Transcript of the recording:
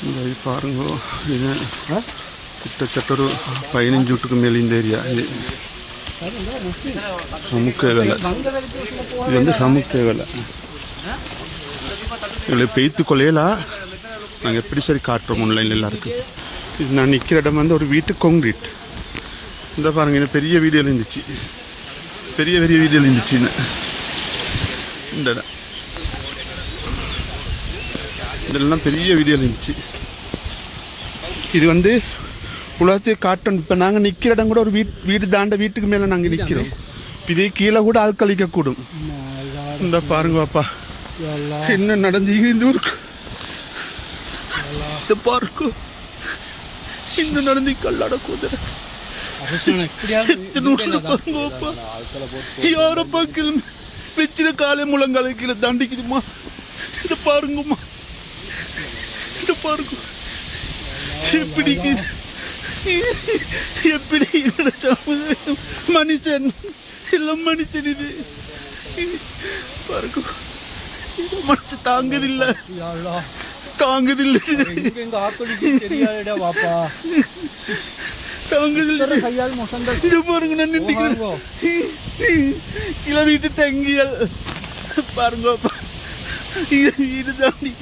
இந்த பாருங்க, இது கிட்டத்தட்ட ஒரு 15 வீட்டுக்கு மேலே இந்த ஏரியா. இது சமுக்க வேலை, இது வந்து சமுக்க வேலை. இதில் பெய்த்து கொள்ளையலாம். நாங்கள் எப்படி சரி காட்டுறோம் ஆன்லைனில் எல்லாருக்கும். இது நான் நிற்கிற இடம் வந்து ஒரு வீட்டு கான்கிரீட். இந்த பாருங்க, இந்த பெரிய வீடியோவில் இருந்துச்சு, பெரிய பெரிய வீடியோவில் இருந்துச்சுன்னு. இந்த இடம் இதெல்லாம் பெரிய வீடியோவில் இருந்துச்சு. இது வந்து உலகத்தையே காட்டணும். இப்போ நாங்கள் நிற்கிற இடம் கூட ஒரு வீடு தாண்ட வீட்டுக்கு மேலே நாங்கள் நிற்கிறோம். இதே கீழே கூட ஆட்கள் அழிக்கக்கூடும். இந்த பாருங்க பாப்பா, என்ன நடந்து இந்த ஊருக்கு. இந்த பாருங்க, இன்னும் நடந்து கல்லாட குதிரை யார பக்கல் வச்சிட காலை முழங்காலை கீழே தாண்டிக்குதுமா. இந்த பாருங்கம்மா, இந்த பாருங்க எப்படி எப்படி மனுஷன் எல்லாம் மனுஷன். இது பாருங்க, மனுஷன் தாங்குதில்லை, தாங்குதில்லை, தாங்குதில்லை. இது பாருங்க, நான் நின்றுக்கிறேன் கீழே வீட்டு தங்கியல். பாருங்க வீடு தாண்டி